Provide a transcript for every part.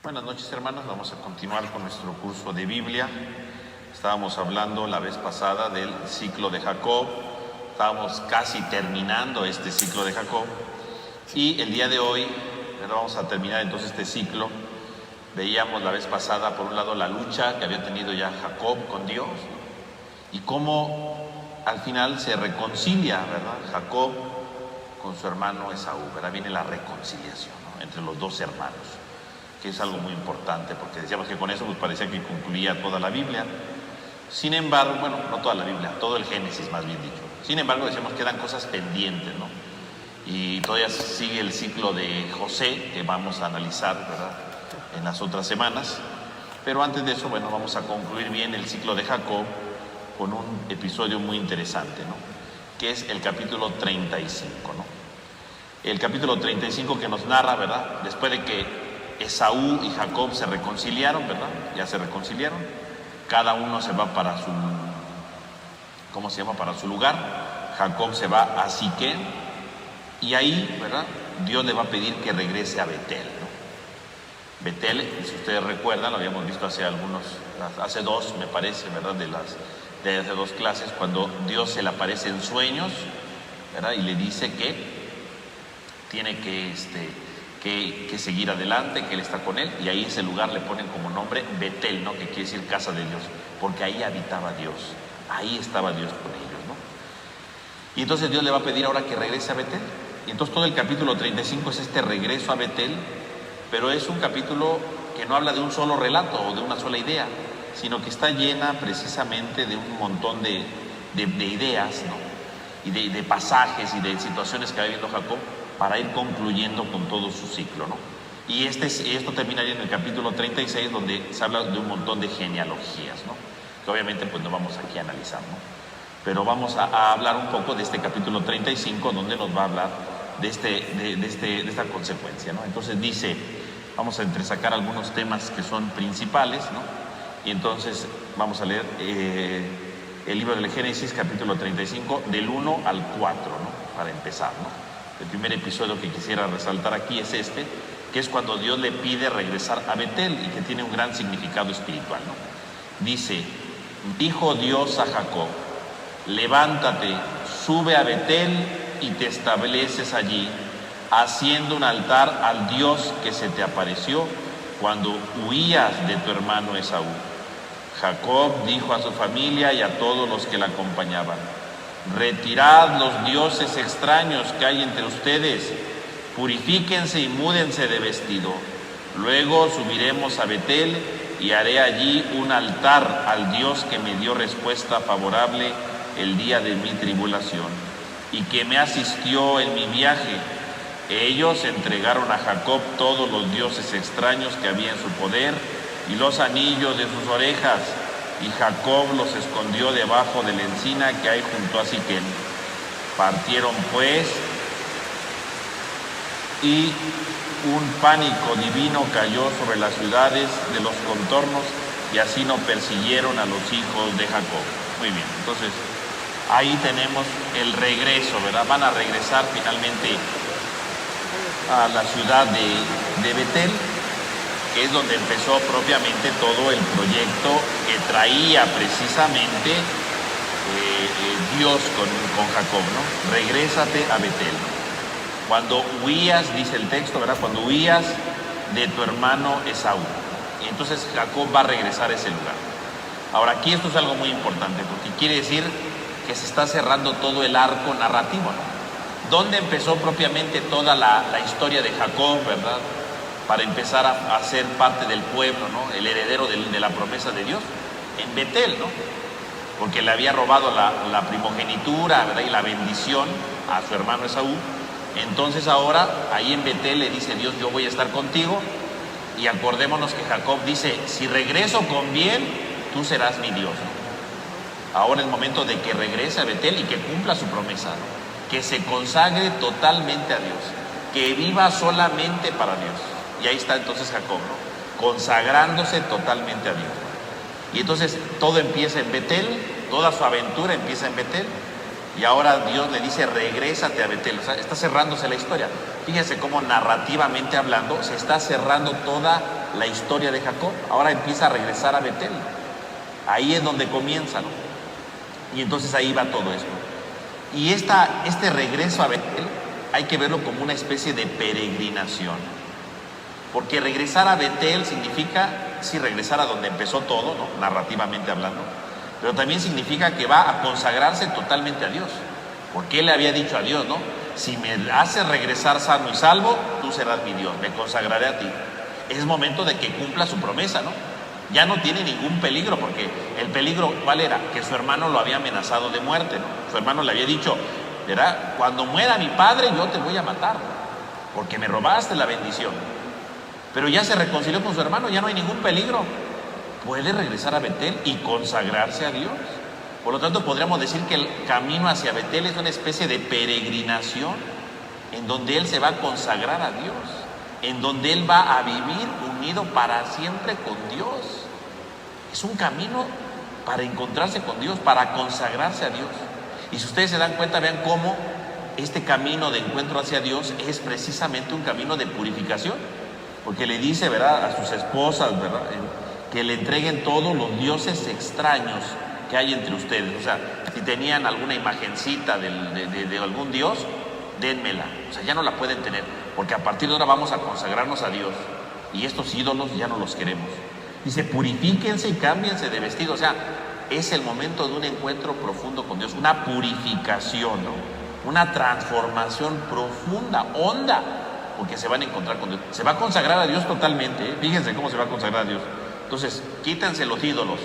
Buenas noches, hermanos. Vamos a continuar con nuestro curso de Biblia. Estábamos hablando la vez pasada del ciclo de Jacob. Estábamos casi terminando este ciclo de Jacob. Y el día de hoy vamos a terminar entonces este ciclo. Veíamos la vez pasada, por un lado, la lucha que había tenido ya Jacob con Dios y cómo al final se reconcilia, ¿verdad? Jacob con su hermano Esaú, ¿verdad? Viene la reconciliación, ¿no?, entre los dos hermanos, que es algo muy importante, porque decíamos que con eso pues parecía que concluía toda la Biblia. Sin embargo, bueno, no toda la Biblia, todo el Génesis más bien dicho. Sin embargo, decíamos que quedan cosas pendientes, ¿no? Y todavía sigue el ciclo de José, que vamos a analizar, ¿verdad?, en las otras semanas. Pero antes de eso, bueno, vamos a concluir bien el ciclo de Jacob con un episodio muy interesante, ¿no?, que es el capítulo 35, ¿no? El capítulo 35 que nos narra, ¿verdad?, después de que Esaú y Jacob se reconciliaron, ¿verdad? Ya se reconciliaron. Cada uno se va para su, ¿cómo se llama?, para su lugar. Jacob se va a Siquem y ahí, ¿verdad?, Dios le va a pedir que regrese a Betel, ¿no? Betel, si ustedes recuerdan, lo habíamos visto hace dos, me parece, ¿verdad?, de hace dos clases, cuando Dios se le aparece en sueños, ¿verdad?, y le dice que tiene que seguir adelante, que Él está con él, y ahí ese lugar le ponen como nombre Betel, ¿no?, que quiere decir casa de Dios, porque ahí habitaba Dios, ahí estaba Dios con ellos, ¿no? Y entonces Dios le va a pedir ahora que regrese a Betel, y entonces todo el capítulo 35 es este regreso a Betel, pero es un capítulo que no habla de un solo relato o de una sola idea, sino que está llena precisamente de un montón de ideas, ¿no?, y de pasajes y de situaciones que va viviendo Jacob, para ir concluyendo con todo su ciclo, ¿no? Y esto terminaría en el capítulo 36, donde se habla de un montón de genealogías, ¿no?, que obviamente pues no vamos aquí a analizar, ¿no? Pero vamos a hablar un poco de este capítulo 35, donde nos va a hablar de esta consecuencia, ¿no? Entonces dice, vamos a entresacar algunos temas que son principales, ¿no? Y entonces vamos a leer el libro del Génesis, capítulo 35, del 1 al 4, ¿no?, para empezar, ¿no? El primer episodio que quisiera resaltar aquí es que es cuando Dios le pide regresar a Betel y que tiene un gran significado espiritual, ¿no? Dice, dijo Dios a Jacob, levántate, sube a Betel y te estableces allí, haciendo un altar al Dios que se te apareció cuando huías de tu hermano Esaú. Jacob dijo a su familia y a todos los que la acompañaban, retirad los dioses extraños que hay entre ustedes, purifíquense y múdense de vestido. Luego subiremos a Betel y haré allí un altar al Dios que me dio respuesta favorable el día de mi tribulación y que me asistió en mi viaje. Ellos entregaron a Jacob todos los dioses extraños que había en su poder y los anillos de sus orejas, y Jacob los escondió debajo de la encina que hay junto a Siquem. Partieron pues, y un pánico divino cayó sobre las ciudades de los contornos, y así no persiguieron a los hijos de Jacob. Muy bien, entonces ahí tenemos el regreso, ¿verdad? Van a regresar finalmente a la ciudad de Betel, que es donde empezó propiamente todo el proyecto que traía precisamente Dios con Jacob, ¿no? Regrésate a Betel. Cuando huías, dice el texto, ¿verdad?, cuando huías de tu hermano Esaú. Y entonces Jacob va a regresar a ese lugar. Ahora, aquí esto es algo muy importante, porque quiere decir que se está cerrando todo el arco narrativo, ¿no? ¿Dónde empezó propiamente toda la historia de Jacob, verdad?, para empezar a ser parte del pueblo, ¿no?, el heredero de la promesa de Dios, en Betel, ¿no?, porque le había robado la primogenitura, ¿verdad?, y la bendición a su hermano Esaú. Entonces ahora, ahí en Betel le dice Dios, yo voy a estar contigo, y acordémonos que Jacob dice, si regreso con bien, tú serás mi Dios, ¿no? Ahora es el momento de que regrese a Betel y que cumpla su promesa, ¿no?, que se consagre totalmente a Dios, que viva solamente para Dios. Y ahí está entonces Jacob, ¿no?, consagrándose totalmente a Dios. Y entonces todo empieza en Betel, toda su aventura empieza en Betel, y ahora Dios le dice, regrésate a Betel. O sea, está cerrándose la historia. Fíjense cómo narrativamente hablando se está cerrando toda la historia de Jacob. Ahora empieza a regresar a Betel. Ahí es donde comienza, ¿no? Y entonces ahí va todo esto. Y este regreso a Betel hay que verlo como una especie de peregrinación. Porque regresar a Betel significa, sí, regresar a donde empezó todo, ¿no? Narrativamente hablando, pero también significa que va a consagrarse totalmente a Dios. Porque él le había dicho a Dios, ¿no? Si me haces regresar sano y salvo, tú serás mi Dios, me consagraré a ti. Es momento de que cumpla su promesa, ¿no? Ya no tiene ningún peligro, porque el peligro, ¿cuál era? Que su hermano lo había amenazado de muerte, ¿no? Su hermano le había dicho, ¿verdad? Cuando muera mi padre yo te voy a matar, porque me robaste la bendición. Pero ya se reconcilió con su hermano, ya no hay ningún peligro. Puede regresar a Betel y consagrarse a Dios. Por lo tanto, podríamos decir que el camino hacia Betel es una especie de peregrinación en donde él se va a consagrar a Dios, en donde él va a vivir unido para siempre con Dios. Es un camino para encontrarse con Dios, para consagrarse a Dios. Y si ustedes se dan cuenta, vean cómo este camino de encuentro hacia Dios es precisamente un camino de purificación. Porque le dice, ¿verdad?, a sus esposas, ¿verdad?, que le entreguen todos los dioses extraños que hay entre ustedes. O sea, si tenían alguna imagencita de algún dios, dénmela. O sea, ya no la pueden tener, porque a partir de ahora vamos a consagrarnos a Dios. Y estos ídolos ya no los queremos. Dice, purifíquense y cámbiense de vestido. O sea, es el momento de un encuentro profundo con Dios, una purificación, ¿no? Una transformación profunda, honda, porque se van a encontrar con Dios. Se va a consagrar a Dios totalmente, ¿eh? Fíjense cómo se va a consagrar a Dios. Entonces, quítense los ídolos.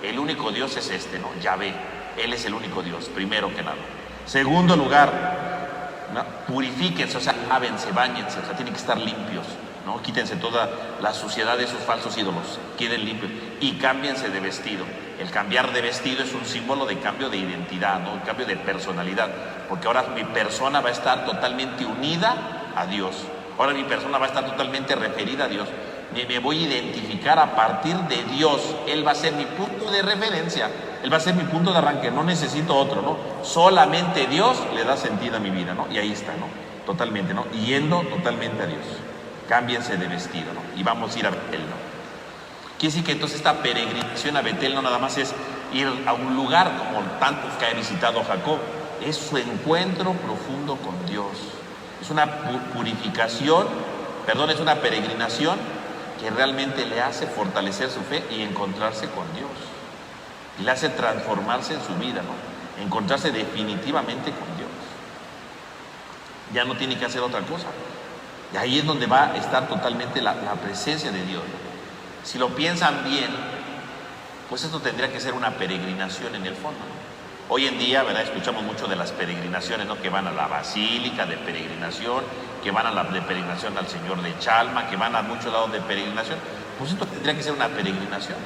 El único Dios es este, ¿no? Yahvé. Él es el único Dios, primero que nada. Segundo lugar, ¿no? Purifíquense, o sea, lávense, báñense, o sea, tienen que estar limpios, ¿no? Quítense toda la suciedad de esos falsos ídolos, queden limpios y cámbiense de vestido. El cambiar de vestido es un símbolo de cambio de identidad, ¿no? Un cambio de personalidad, porque ahora mi persona va a estar totalmente unida a Dios. Ahora mi persona va a estar totalmente referida a Dios. Me voy a identificar a partir de Dios. Él va a ser mi punto de referencia. Él va a ser mi punto de arranque. No necesito otro, ¿no? Solamente Dios le da sentido a mi vida, ¿no? Y ahí está, ¿no? Totalmente, ¿no? Yendo totalmente a Dios. Cámbiense de vestido, ¿no? Y vamos a ir a Betel, ¿no? Quiere decir que entonces esta peregrinación a Betel no nada más es ir a un lugar como tantos que ha visitado Jacob. Es su encuentro profundo con Dios. Es una purificación, perdón, es una peregrinación que realmente le hace fortalecer su fe y encontrarse con Dios. Y le hace transformarse en su vida, ¿no? Encontrarse definitivamente con Dios. Ya no tiene que hacer otra cosa. Y ahí es donde va a estar totalmente la presencia de Dios. Si lo piensan bien, pues esto tendría que ser una peregrinación en el fondo, ¿no? Hoy en día, ¿verdad?, escuchamos mucho de las peregrinaciones, ¿no? Que van a la basílica de peregrinación, que van a la de peregrinación al Señor de Chalma, que van a muchos lados de peregrinación. Pues esto tendría que ser una peregrinación,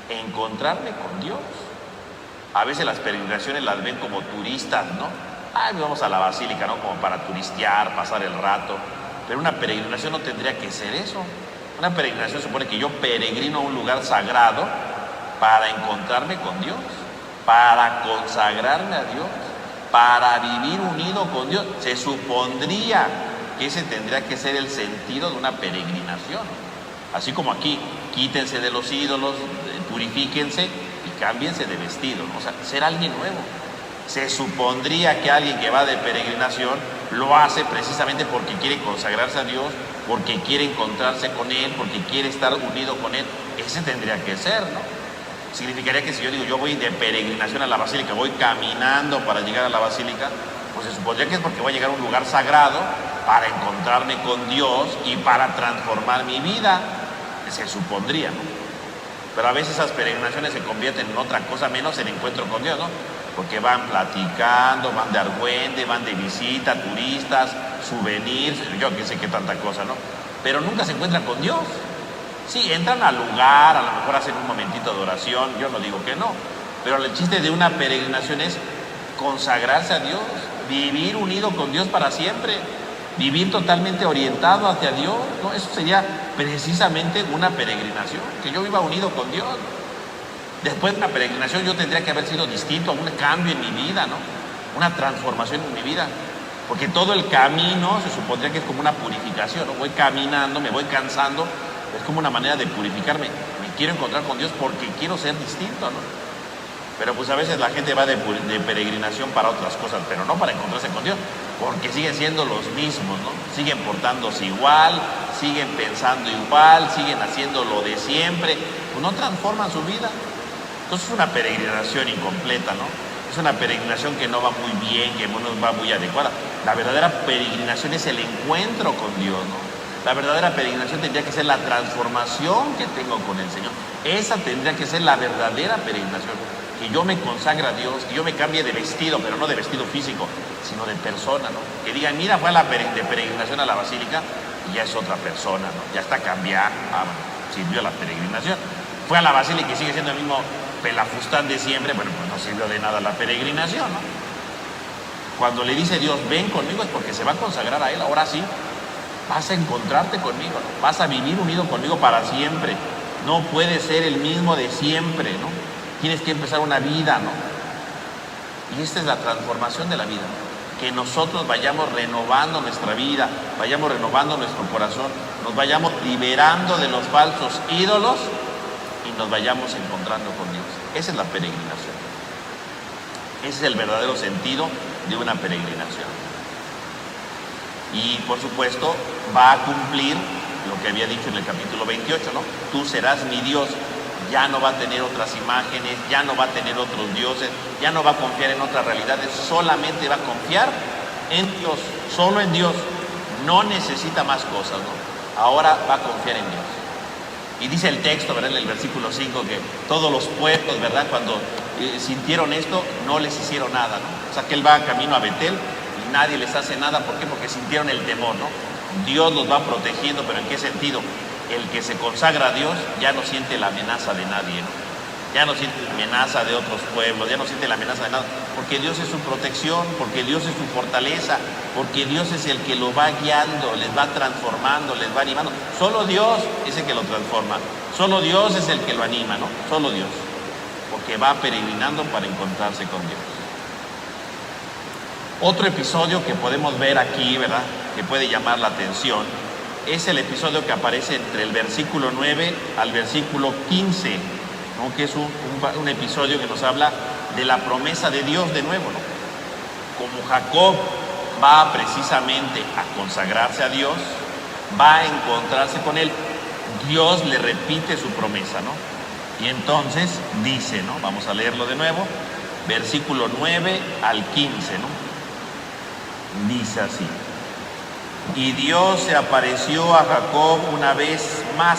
encontrarme con Dios. A veces las peregrinaciones las ven como turistas, ¿no? Ay, vamos a la basílica, ¿no? Como para turistear, pasar el rato. Pero una peregrinación no tendría que ser eso. Una peregrinación supone que yo peregrino a un lugar sagrado para encontrarme con Dios, para consagrarme a Dios, para vivir unido con Dios. Se supondría que ese tendría que ser el sentido de una peregrinación. Así como aquí, quítense de los ídolos, purifíquense y cámbiense de vestido, ¿no? O sea, ser alguien nuevo. Se supondría que alguien que va de peregrinación lo hace precisamente porque quiere consagrarse a Dios, porque quiere encontrarse con Él, porque quiere estar unido con Él. Ese tendría que ser, ¿no? Significaría que si yo digo, yo voy de peregrinación a la basílica, voy caminando para llegar a la basílica, pues se supondría que es porque voy a llegar a un lugar sagrado para encontrarme con Dios y para transformar mi vida. Se supondría, ¿no? Pero a veces esas peregrinaciones se convierten en otra cosa menos el encuentro con Dios, ¿no? Porque van platicando, van de argüende, van de visita, turistas, souvenirs, yo que sé qué tanta cosa, ¿no? Pero nunca se encuentran con Dios. Sí, entran al lugar, a lo mejor hacen un momentito de oración, yo no digo que no, pero el chiste de una peregrinación es consagrarse a Dios, vivir unido con Dios para siempre, vivir totalmente orientado hacia Dios, ¿no? Eso sería precisamente una peregrinación, que yo viva unido con Dios. Después de una peregrinación yo tendría que haber sido distinto, un cambio en mi vida, ¿no? Una transformación en mi vida, porque todo el camino se supondría que es como una purificación, ¿no? Voy caminando, me voy cansando, Es como una manera de purificarme. Me quiero encontrar con Dios porque quiero ser distinto, ¿no? Pero pues a veces la gente va de peregrinación para otras cosas, pero no para encontrarse con Dios, porque siguen siendo los mismos, ¿no? Siguen portándose igual, siguen pensando igual, siguen haciendo lo de siempre, pues no transforman su vida. Entonces es una peregrinación incompleta, ¿no? Es una peregrinación que no va muy bien, que no va muy adecuada. La verdadera peregrinación es el encuentro con Dios, ¿no? La verdadera peregrinación tendría que ser la transformación que tengo con el Señor. Esa tendría que ser la verdadera peregrinación. Que yo me consagre a Dios, que yo me cambie de vestido, pero no de vestido físico, sino de persona, ¿no? Que digan, mira, fue a de peregrinación a la basílica y ya es otra persona, ¿no? Ya está cambiada, sirvió la peregrinación. Fue a la basílica y sigue siendo el mismo pelafustán de siempre, bueno, pues no sirvió de nada la peregrinación, ¿no? Cuando le dice Dios, ven conmigo, es porque se va a consagrar a Él. Ahora sí, vas a encontrarte conmigo, ¿no? Vas a vivir unido conmigo para siempre. No puedes ser el mismo de siempre, ¿no? Tienes que empezar una vida, ¿no? Y esta es la transformación de la vida. Que nosotros vayamos renovando nuestra vida, vayamos renovando nuestro corazón, nos vayamos liberando de los falsos ídolos y nos vayamos encontrando con Dios. Esa es la peregrinación. Ese es el verdadero sentido de una peregrinación. Y por supuesto va a cumplir lo que había dicho en el capítulo 28, ¿no? Tú serás mi Dios. Ya no va a tener otras imágenes, ya no va a tener otros dioses, ya no va a confiar en otras realidades, solamente va a confiar en Dios, solo en Dios. No necesita más cosas, ¿no? Ahora va a confiar en Dios. Y dice el texto, ¿verdad? En el versículo 5, que todos los pueblos, ¿verdad? Cuando sintieron esto, no les hicieron nada, ¿no? O sea, que Él va camino a Betel y nadie les hace nada. ¿Por qué? Porque sintieron el temor, ¿no? Dios los va protegiendo, pero ¿en qué sentido? El que se consagra a Dios ya no siente la amenaza de nadie, ¿no? Ya no siente la amenaza de otros pueblos, ya no siente la amenaza de nada, porque Dios es su protección, porque Dios es su fortaleza, porque Dios es el que lo va guiando, les va transformando, les va animando. Solo Dios es el que lo transforma, solo Dios es el que lo anima, ¿no? Solo Dios, porque va peregrinando para encontrarse con Dios. Otro episodio que podemos ver aquí, ¿verdad?, que puede llamar la atención, es el episodio que aparece entre el versículo 9 al versículo 15, ¿no? Que es un episodio que nos habla de la promesa de Dios de nuevo, ¿no? Como Jacob va precisamente a consagrarse a Dios, va a encontrarse con Él, Dios le repite su promesa, ¿no? Y entonces dice, ¿no? Vamos a leerlo de nuevo, versículo 9 al 15, ¿no? Dice así: y Dios se apareció a Jacob una vez más,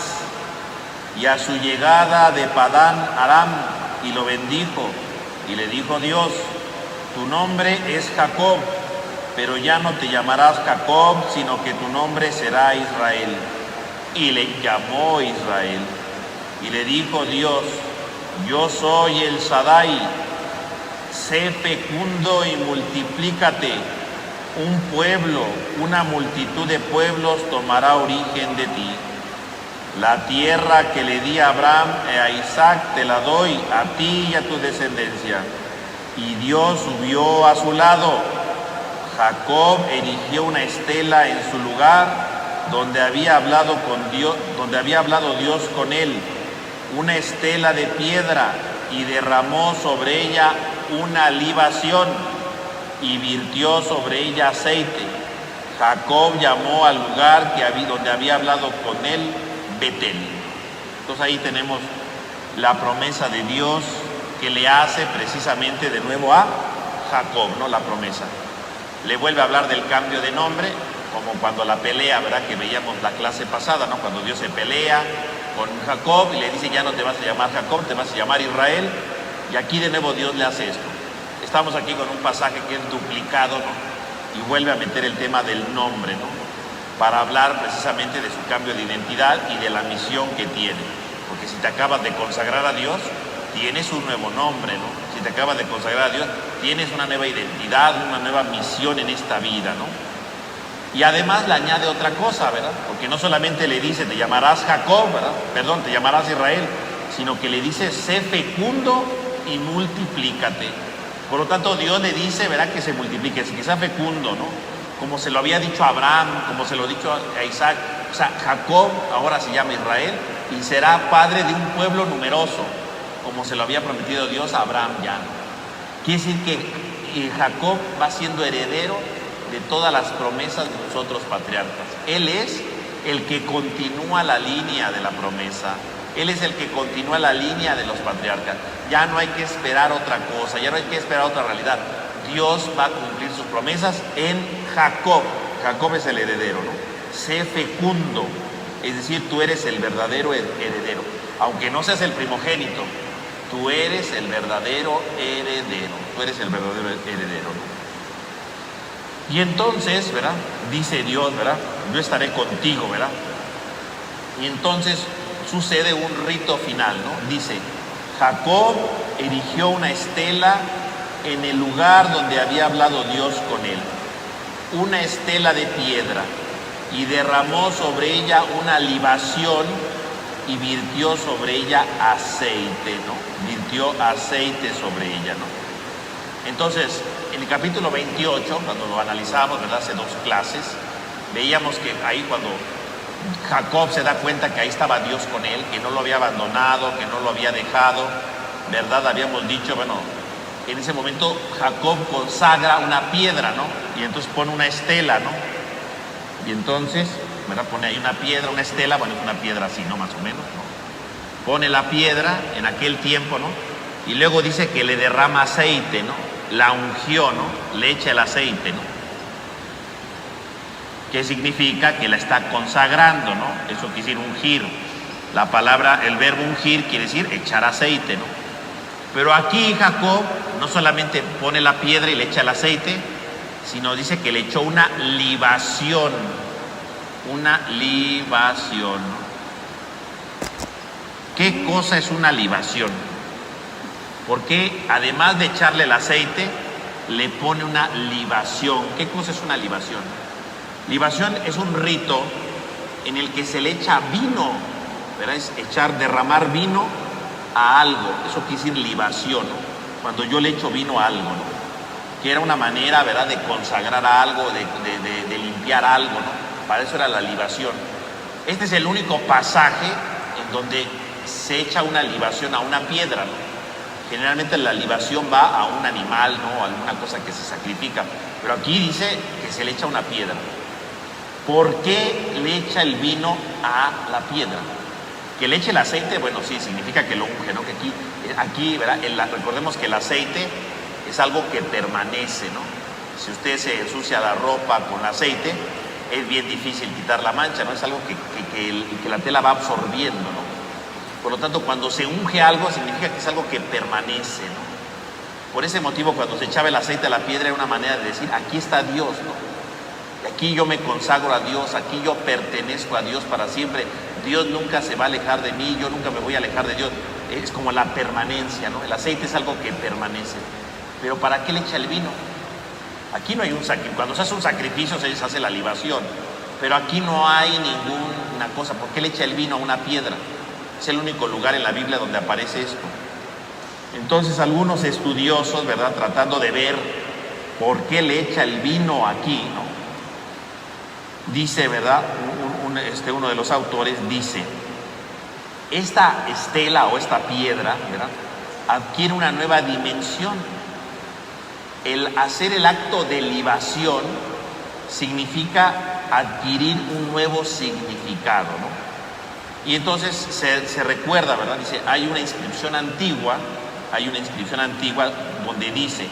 y a su llegada de Padán Aram, y lo bendijo, y le dijo Dios: tu nombre es Jacob, pero ya no te llamarás Jacob, sino que tu nombre será Israel. Y le llamó Israel. Y le dijo Dios: yo soy el Shaddai, sé fecundo y multiplícate. Un pueblo, una multitud de pueblos tomará origen de ti. La tierra que le di a Abraham y a Isaac te la doy a ti y a tu descendencia. Y Dios subió a su lado. Jacob erigió una estela en su lugar donde había hablado Dios con él, una estela de piedra, y derramó sobre ella una libación y virtió sobre ella aceite. Jacob llamó al lugar donde había hablado con él Betel. Entonces ahí tenemos la promesa de Dios que le hace precisamente de nuevo a Jacob, ¿no? La promesa. Le vuelve a hablar del cambio de nombre, como cuando la pelea, ¿verdad?, que veíamos la clase pasada, ¿no? Cuando Dios se pelea con Jacob y le dice: ya no te vas a llamar Jacob, te vas a llamar Israel. Y aquí de nuevo Dios le hace esto. Estamos aquí con un pasaje que es duplicado, ¿no? Y vuelve a meter el tema del nombre, ¿no? Para hablar precisamente de su cambio de identidad y de la misión que tiene. Porque si te acabas de consagrar a Dios, tienes un nuevo nombre, ¿no? Si te acabas de consagrar a Dios, tienes una nueva identidad, una nueva misión en esta vida, ¿no? Y además le añade otra cosa, ¿verdad? Porque no solamente le dice: te llamarás Jacob, ¿verdad? Perdón, te llamarás Israel, sino que le dice: sé fecundo y multiplícate. Por lo tanto, Dios le dice, ¿verdad?, que se multiplique, que sea fecundo, ¿no? Como se lo había dicho a Abraham, como se lo ha dicho a Isaac, O sea, Jacob ahora se llama Israel y será padre de un pueblo numeroso, como se lo había prometido Dios a Abraham ya. Quiere decir que Jacob va siendo heredero de todas las promesas de los otros patriarcas. Él es el que continúa la línea de la promesa. Él es el que continúa la línea de los patriarcas. Ya no hay que esperar otra cosa, ya no hay que esperar otra realidad. Dios va a cumplir sus promesas en Jacob. Jacob es el heredero, ¿no? Sé fecundo, es decir, tú eres el verdadero heredero. Aunque no seas el primogénito, tú eres el verdadero heredero. Tú eres el verdadero heredero, ¿no? Y entonces, ¿verdad? Dice Dios, ¿verdad? Yo estaré contigo, ¿verdad? Y entonces sucede un rito final, ¿no? Dice, Jacob erigió una estela en el lugar donde había hablado Dios con él, una estela de piedra, y derramó sobre ella una libación y virtió sobre ella aceite, ¿no? Virtió aceite sobre ella, ¿no? Entonces, en el capítulo 28, cuando lo analizamos, ¿verdad? Hace 2 clases, veíamos que ahí cuando Jacob se da cuenta que ahí estaba Dios con él, que no lo había abandonado, que no lo había dejado, ¿verdad? Habíamos dicho, bueno, en ese momento Jacob consagra una piedra, ¿no? Y entonces pone una estela, ¿no? Y entonces, ¿verdad? Pone ahí una piedra, una estela, bueno, es una piedra así, ¿no? Más o menos, ¿no? Pone la piedra en aquel tiempo, ¿no? Y luego dice que le derrama aceite, ¿no? La ungió, ¿no? Le echa el aceite, ¿no? ¿Qué significa? Que la está consagrando, ¿no? Eso quiere decir ungir. La palabra, el verbo ungir quiere decir echar aceite, ¿no? Pero aquí Jacob no solamente pone la piedra y le echa el aceite, sino dice que le echó una libación. Una libación, ¿no? ¿Qué cosa es una libación? Porque además de echarle el aceite, le pone una libación. ¿Qué cosa es una libación? Libación es un rito en el que se le echa vino, ¿verdad? Es derramar vino a algo. Eso quiere decir libación, ¿no? Cuando yo le echo vino a algo, ¿no? Que era una manera, ¿verdad?, de consagrar algo, de limpiar algo, ¿no? Para eso era la libación. Este es el único pasaje en donde se echa una libación a una piedra, ¿no? Generalmente la libación va a un animal, ¿no? A alguna cosa que se sacrifica. Pero aquí dice que se le echa una piedra. ¿Por qué le echa el vino a la piedra? Que le eche el aceite, bueno, sí, significa que lo unge, ¿no? Que aquí, ¿verdad? Recordemos que el aceite es algo que permanece, ¿no? Si usted se ensucia la ropa con aceite, es bien difícil quitar la mancha, ¿no? Es algo que la tela va absorbiendo, ¿no? Por lo tanto, cuando se unge algo, significa que es algo que permanece, ¿no? Por ese motivo, cuando se echaba el aceite a la piedra, era una manera de decir, aquí está Dios, ¿no? Aquí yo me consagro a Dios, aquí yo pertenezco a Dios para siempre. Dios nunca se va a alejar de mí, yo nunca me voy a alejar de Dios. Es como la permanencia, ¿no? El aceite es algo que permanece. Pero ¿para qué le echa el vino? Aquí no hay un sacrificio. Cuando se hace un sacrificio se hace la libación. Pero aquí no hay ninguna cosa. ¿Por qué le echa el vino a una piedra? Es el único lugar en la Biblia donde aparece esto. Entonces algunos estudiosos, ¿verdad?, tratando de ver por qué le echa el vino aquí, ¿no? Dice, ¿verdad?, uno de los autores dice, esta estela o esta piedra, ¿verdad?, adquiere una nueva dimensión. El hacer el acto de libación significa adquirir un nuevo significado, ¿no? Y entonces se recuerda, ¿verdad? Dice, hay una inscripción antigua donde dice,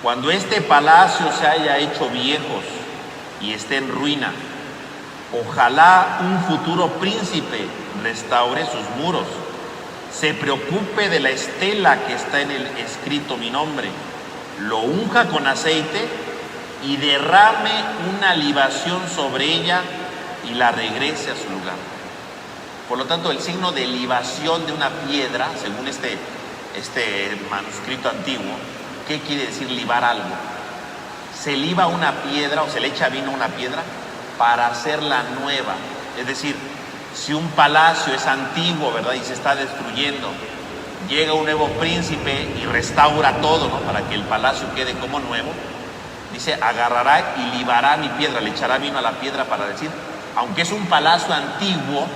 cuando este palacio se haya hecho viejos y esté en ruina, ojalá un futuro príncipe restaure sus muros, se preocupe de la estela que está en el escrito mi nombre, lo unja con aceite y derrame una libación sobre ella y la regrese a su lugar. Por lo tanto, el signo de libación de una piedra, según este manuscrito antiguo, ¿qué quiere decir libar algo? Se liba una piedra o se le echa vino a una piedra para hacerla nueva. Es decir, si un palacio es antiguo, ¿verdad?, y se está destruyendo, llega un nuevo príncipe y restaura todo, ¿no?, para que el palacio quede como nuevo, dice, agarrará y libará mi piedra, le echará vino a la piedra para decir, aunque es un palacio antiguo,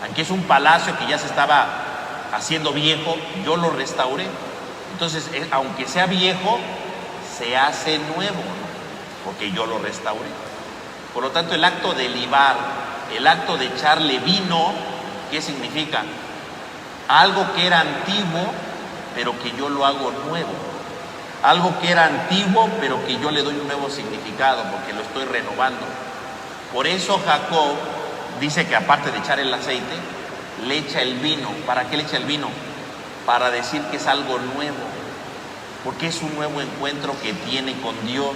aunque es un palacio que ya se estaba haciendo viejo, yo lo restauré. Entonces, aunque sea viejo, se hace nuevo, ¿no? Porque yo lo restauré. Por lo tanto, el acto de libar, el acto de echarle vino, ¿qué significa? Algo que era antiguo, pero que yo lo hago nuevo. Algo que era antiguo, pero que yo le doy un nuevo significado, porque lo estoy renovando. Por eso Jacob dice que aparte de echar el aceite, le echa el vino. ¿Para qué le echa el vino? Para decir que es algo nuevo, porque es un nuevo encuentro que tiene con Dios.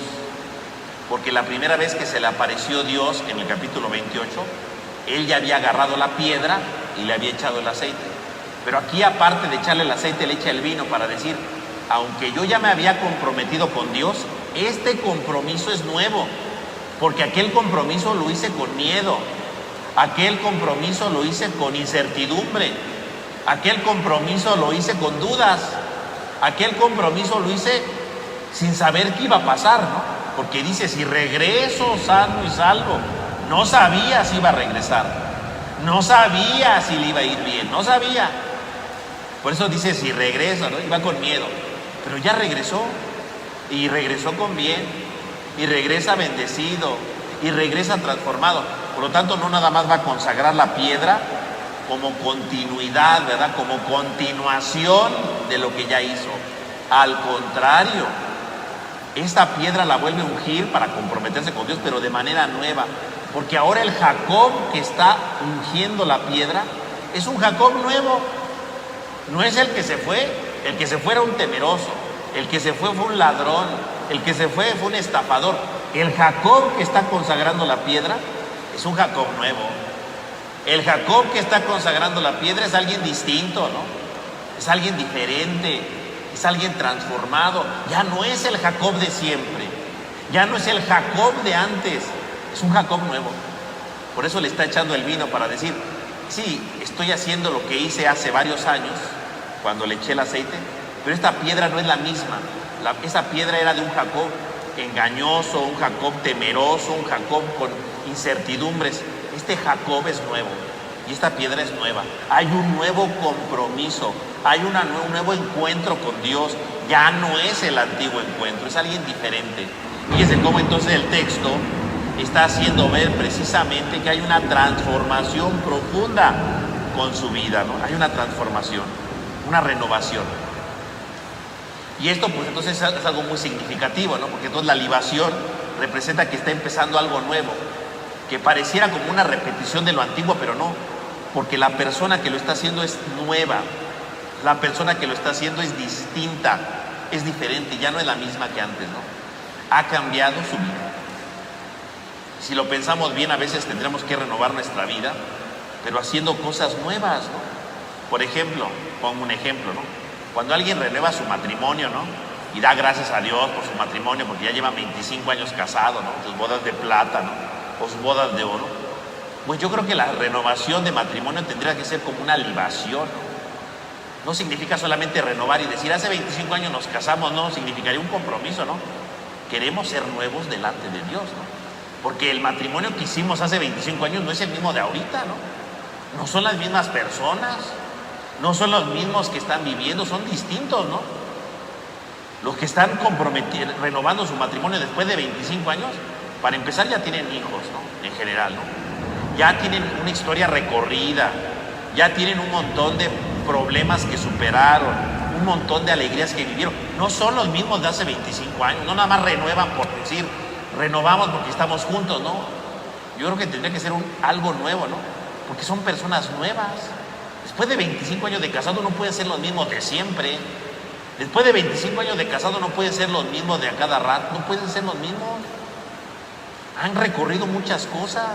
Porque la primera vez que se le apareció Dios, en el capítulo 28, él ya había agarrado la piedra y le había echado el aceite. Pero aquí, aparte de echarle el aceite, le echa el vino para decir, aunque yo ya me había comprometido con Dios, este compromiso es nuevo, porque aquel compromiso lo hice con miedo, aquel compromiso lo hice con incertidumbre, aquel compromiso lo hice con dudas, aquel compromiso lo hice sin saber qué iba a pasar, ¿no? Porque dice, si regreso sano y salvo, no sabía si iba a regresar, no sabía si le iba a ir bien, no sabía. Por eso dice, si regresa, ¿no? Iba con miedo, pero ya regresó, y regresó con bien, y regresa bendecido, y regresa transformado. Por lo tanto, no nada más va a consagrar la piedra como continuidad, ¿verdad? Como continuación de lo que ya hizo. Al contrario, esta piedra la vuelve a ungir para comprometerse con Dios, pero de manera nueva. Porque ahora el Jacob que está ungiendo la piedra es un Jacob nuevo. No es el que se fue. El que se fue era un temeroso. El que se fue un ladrón. El que se fue un estafador. El Jacob que está consagrando la piedra es un Jacob nuevo. El Jacob que está consagrando la piedra es alguien distinto, ¿no? Es alguien diferente, es alguien transformado. Ya no es el Jacob de siempre, ya no es el Jacob de antes, es un Jacob nuevo. Por eso le está echando el vino para decir, sí, estoy haciendo lo que hice hace varios años, cuando le eché el aceite, pero esta piedra no es la misma. Esa piedra era de un Jacob engañoso, un Jacob temeroso, un Jacob con incertidumbres. Este Jacob es nuevo y esta piedra es nueva. Hay un nuevo compromiso, hay un nuevo encuentro con Dios. Ya no es el antiguo encuentro, es alguien diferente. Fíjense cómo entonces el texto está haciendo ver precisamente que hay una transformación profunda con su vida, ¿no? Hay una transformación, una renovación. Y esto pues entonces es algo muy significativo, ¿no? Porque entonces la libación representa que está empezando algo nuevo, que pareciera como una repetición de lo antiguo, pero no, porque la persona que lo está haciendo es nueva, la persona que lo está haciendo es distinta, es diferente, ya no es la misma que antes, ¿no? Ha cambiado su vida. Si lo pensamos bien, a veces tendremos que renovar nuestra vida, pero haciendo cosas nuevas, ¿no? Por ejemplo, pongo un ejemplo, ¿no? Cuando alguien renueva su matrimonio, ¿no? Y da gracias a Dios por su matrimonio, porque ya llevan 25 años casados, ¿no? Sus bodas de plata, ¿no? O sus bodas de oro. Pues yo creo que la renovación de matrimonio tendría que ser como una libación, ¿no? No significa solamente renovar y decir, hace 25 años nos casamos, no, significaría un compromiso, ¿no? Queremos ser nuevos delante de Dios, ¿no? Porque el matrimonio que hicimos hace 25 años no es el mismo de ahorita, ¿no? No son las mismas personas, no son los mismos que están viviendo, son distintos, ¿no? Los que están comprometidos, renovando su matrimonio después de 25 años, para empezar ya tienen hijos, ¿no? En general, ¿no? Ya tienen una historia recorrida, ya tienen un montón de problemas que superaron, un montón de alegrías que vivieron. No son los mismos de hace 25 años, no nada más renuevan por decir, renovamos porque estamos juntos, ¿no? Yo creo que tendría que ser algo nuevo, ¿no? Porque son personas nuevas. Después de 25 años de casado no pueden ser los mismos de siempre. Después de 25 años de casado no pueden ser los mismos de a cada rato, no pueden ser los mismos. Han recorrido muchas cosas.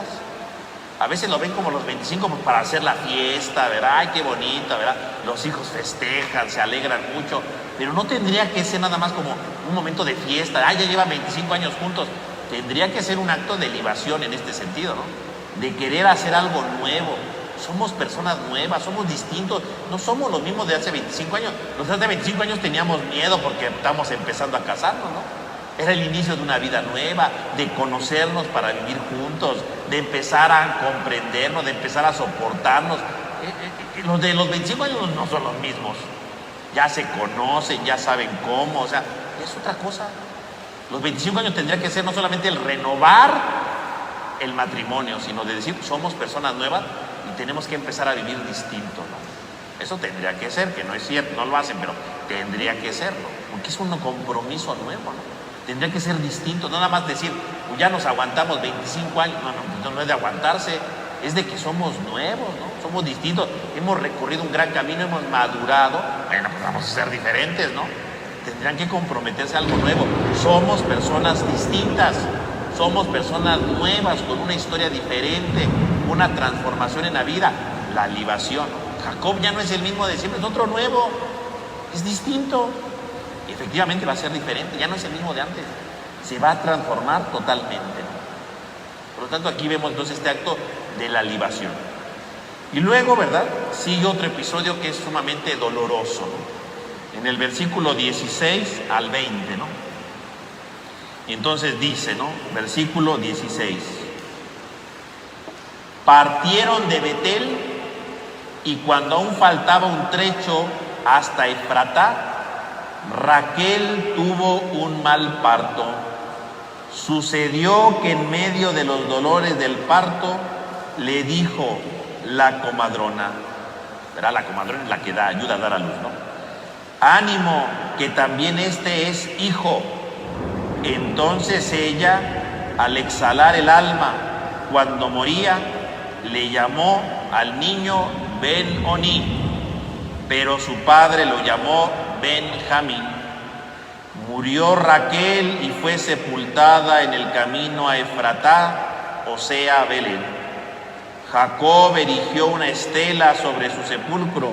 A veces lo ven como los 25 pues para hacer la fiesta, ¿verdad? Ay, qué bonito, ¿verdad? Los hijos festejan, se alegran mucho, pero no tendría que ser nada más como un momento de fiesta. Ay, ya llevan 25 años juntos. Tendría que ser un acto de libación en este sentido, ¿no? De querer hacer algo nuevo. Somos personas nuevas, somos distintos, no somos los mismos de hace 25 años. Los de hace 25 años teníamos miedo porque estamos empezando a casarnos, ¿no? Era el inicio de una vida nueva, de conocernos para vivir juntos, de empezar a comprendernos, de empezar a soportarnos. Los de los 25 años no son los mismos. Ya se conocen, ya saben cómo, o sea, es otra cosa. Los 25 años tendría que ser no solamente el renovar el matrimonio, sino de decir, somos personas nuevas y tenemos que empezar a vivir distinto, ¿no? Eso tendría que ser, que no es cierto, no lo hacen, pero tendría que serlo, porque es un compromiso nuevo, ¿no? Tendría que ser distinto, no nada más decir, pues ya nos aguantamos 25 años, no es de aguantarse, es de que somos nuevos, ¿no? Somos distintos, hemos recorrido un gran camino, hemos madurado, bueno, pues vamos a ser diferentes, ¿no? Tendrán que comprometerse a algo nuevo. Somos personas distintas, somos personas nuevas, con una historia diferente, una transformación en la vida, la libación. Jacob ya no es el mismo de siempre, es otro nuevo, es distinto. Y efectivamente va a ser diferente, ya no es el mismo de antes, se va a transformar totalmente, ¿no? Por lo tanto, aquí vemos entonces este acto de la libación. Y luego, ¿verdad?, sigue otro episodio que es sumamente doloroso, ¿no? En el versículo 16 al 20, ¿no? Y entonces dice, ¿no? Versículo 16. Partieron de Betel y cuando aún faltaba un trecho hasta Efratá, Raquel tuvo un mal parto. Sucedió que en medio de los dolores del parto le dijo la comadrona, ¿verdad? La comadrona es la que ayuda a dar a luz, ¿no? Ánimo, que también este es hijo. Entonces ella, al exhalar el alma, cuando moría, le llamó al niño Ben-Oni, pero su padre lo llamó Benjamín. Murió Raquel y fue sepultada en el camino a Efratá, o sea, Belén. Jacob erigió una estela sobre su sepulcro.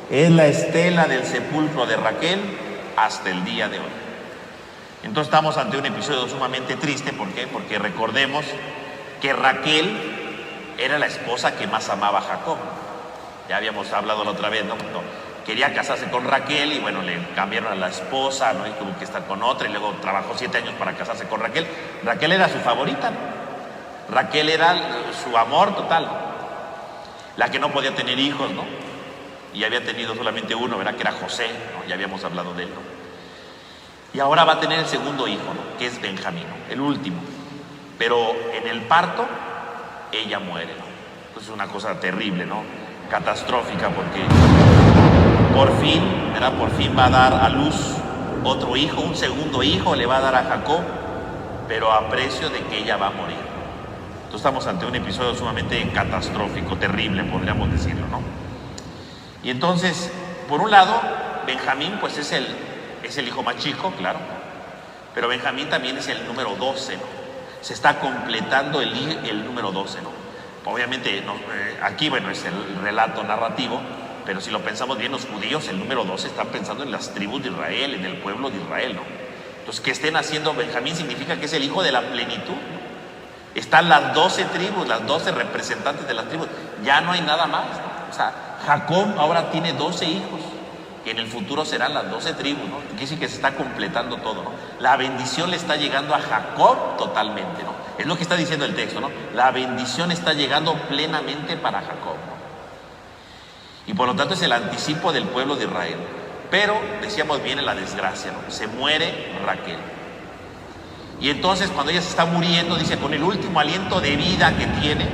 Es la estela del sepulcro de Raquel hasta el día de hoy. Entonces estamos ante un episodio sumamente triste. ¿Por qué? Porque recordemos que Raquel era la esposa que más amaba a Jacob. Ya habíamos hablado la otra vez, ¿no? Quería casarse con Raquel y bueno, le cambiaron a la esposa, ¿no? Y tuvo que estar con otra y luego trabajó 7 años para casarse con Raquel. Raquel era su favorita, ¿no? Raquel era su amor total, la que no podía tener hijos, ¿no? Y había tenido solamente uno, ¿verdad? Que era José, ¿no? Ya habíamos hablado de él, ¿no? Y ahora va a tener el segundo hijo, ¿no? Que es Benjamín, ¿no? El último. Pero en el parto, ella muere, ¿no? Entonces es una cosa terrible, ¿no? Catastrófica, porque por fin, ¿verdad? Por fin va a dar a luz otro hijo, un segundo hijo le va a dar a Jacob, pero a precio de que ella va a morir. Entonces estamos ante un episodio sumamente catastrófico, terrible, podríamos decirlo, ¿no? Y entonces, por un lado, Benjamín pues es el hijo más chico, claro, pero Benjamín también es el número 12, ¿no? Se está completando el número 12, ¿no? Obviamente, no, aquí, bueno, es el relato narrativo, pero si lo pensamos bien, los judíos, el número 12, están pensando en las tribus de Israel, en el pueblo de Israel, ¿no? Entonces, que estén haciendo Benjamín significa que es el hijo de la plenitud, ¿no? Están las 12 tribus, las 12 representantes de las tribus, ya no hay nada más, ¿no? O sea, Jacob ahora tiene 12 hijos, que en el futuro serán las 12 tribus, ¿no? Quiere decir que se está completando todo, ¿no? La bendición le está llegando a Jacob totalmente, ¿no? Es lo que está diciendo el texto, ¿no? La bendición está llegando plenamente para Jacob, ¿no? Y por lo tanto es el anticipo del pueblo de Israel. Pero, decíamos, viene la desgracia, ¿no? Se muere Raquel. Y entonces cuando ella se está muriendo, dice, con el último aliento de vida que tiene,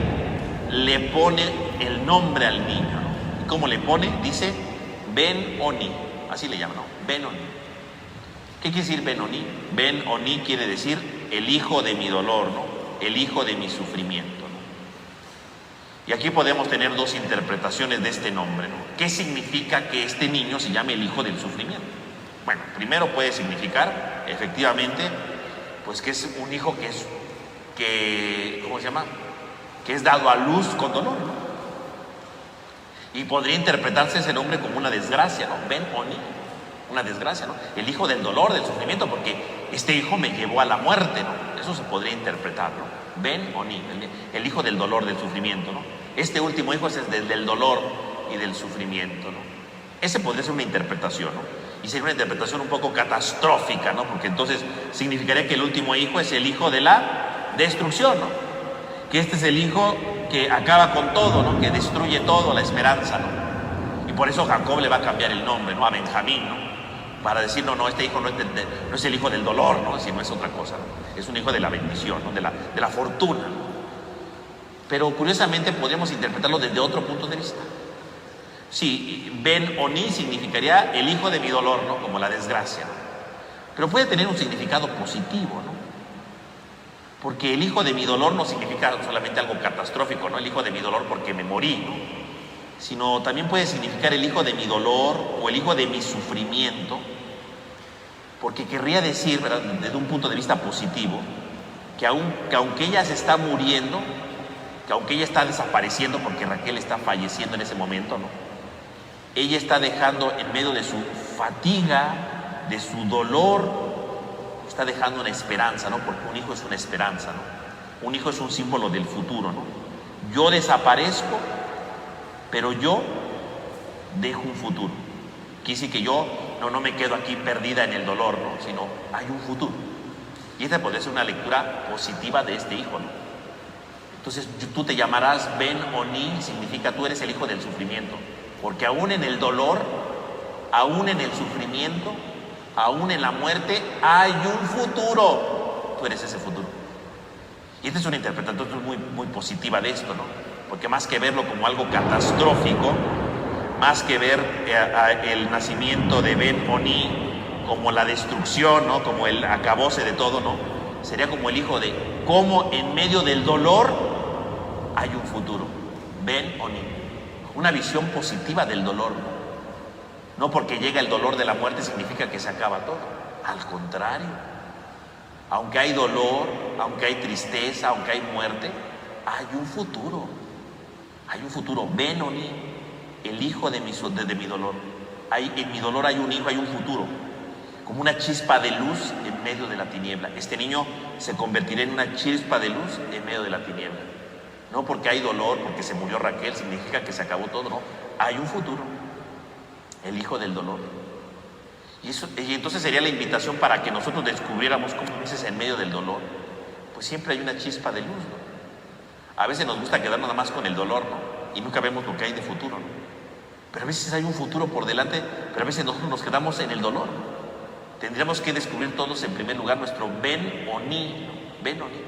le pone el nombre al niño, ¿no? ¿Y cómo le pone? Dice Ben-Oni, así le llaman, ¿no? Ben-Oni. ¿Qué quiere decir Ben-Oni? Ben-Oni quiere decir el hijo de mi dolor, ¿no? El hijo de mi sufrimiento, ¿no? Y aquí podemos tener dos interpretaciones de este nombre, ¿no? ¿Qué significa que este niño se llame el hijo del sufrimiento? Bueno, primero puede significar, efectivamente, pues que es un hijo ¿cómo se llama? Que es dado a luz con dolor, ¿no? Y podría interpretarse ese nombre como una desgracia, ¿no? Ben-Oni, una desgracia, ¿no? El hijo del dolor, del sufrimiento, porque este hijo me llevó a la muerte, ¿no? Eso se podría interpretar, ¿no? Ben-Oni, el hijo del dolor, del sufrimiento, ¿no? Este último hijo es el del dolor y del sufrimiento, ¿no? Ese podría ser una interpretación, ¿no? Y sería una interpretación un poco catastrófica, ¿no? Porque entonces significaría que el último hijo es el hijo de la destrucción, ¿no? Que este es el hijo que acaba con todo, ¿no? Que destruye todo, la esperanza, ¿no? Y por eso Jacob le va a cambiar el nombre, ¿no? A Benjamín, ¿no? Para decir, no, este hijo no es el hijo del dolor, ¿no? Sino es otra cosa, ¿no? Es un hijo de la bendición, ¿no? De la fortuna, ¿no? Pero curiosamente podríamos interpretarlo desde otro punto de vista. Sí, Ben-Oni significaría el hijo de mi dolor, ¿no? Como la desgracia, ¿no? Pero puede tener un significado positivo, ¿no? Porque el hijo de mi dolor no significa solamente algo catastrófico, ¿no? El hijo de mi dolor porque me morí, ¿no? Sino también puede significar el hijo de mi dolor o el hijo de mi sufrimiento, porque querría decir, ¿verdad?, desde un punto de vista positivo, que aunque ella se está muriendo, que aunque ella está desapareciendo porque Raquel está falleciendo en ese momento, ¿no? Ella está dejando en medio de su fatiga, de su dolor, está dejando una esperanza, ¿no? Porque un hijo es una esperanza, ¿no? Un hijo es un símbolo del futuro, ¿no? Yo desaparezco, pero yo dejo un futuro. Quiere decir que yo no me quedo aquí perdida en el dolor, ¿no? Sino hay un futuro. Y esta podría ser una lectura positiva de este hijo, ¿no? Entonces tú te llamarás Ben-Oni, significa tú eres el hijo del sufrimiento. Porque aún en el dolor, aún en el sufrimiento, aún en la muerte, hay un futuro. Tú eres ese futuro. Y esta es una interpretación muy, muy positiva de esto, ¿no? Porque más que verlo como algo catastrófico, más que ver el nacimiento de Ben-Oni como la destrucción, ¿no? Como el acabose de todo, ¿no? Sería como el hijo de cómo en medio del dolor hay un futuro. Ben-Oni. Una visión positiva del dolor, ¿no? No porque llega el dolor de la muerte significa que se acaba todo. Al contrario, aunque hay dolor, aunque hay tristeza, aunque hay muerte, hay un futuro. Hay un futuro. Ben-Oni, el hijo de mi dolor. En mi dolor hay un hijo, hay un futuro. Como una chispa de luz en medio de la tiniebla. Este niño se convertirá en una chispa de luz en medio de la tiniebla. No porque hay dolor, porque se murió Raquel, significa que se acabó todo, no. Hay un futuro, el hijo del dolor. Y entonces sería la invitación para que nosotros descubriéramos, como dices, en medio del dolor, pues siempre hay una chispa de luz, ¿no? A veces nos gusta quedarnos nada más con el dolor, ¿no? Y nunca vemos lo que hay de futuro, ¿no? Pero a veces hay un futuro por delante, pero a veces nosotros nos quedamos en el dolor, ¿no? Tendríamos que descubrir todos en primer lugar nuestro Ben-Oni, ¿no? Ben-Oni,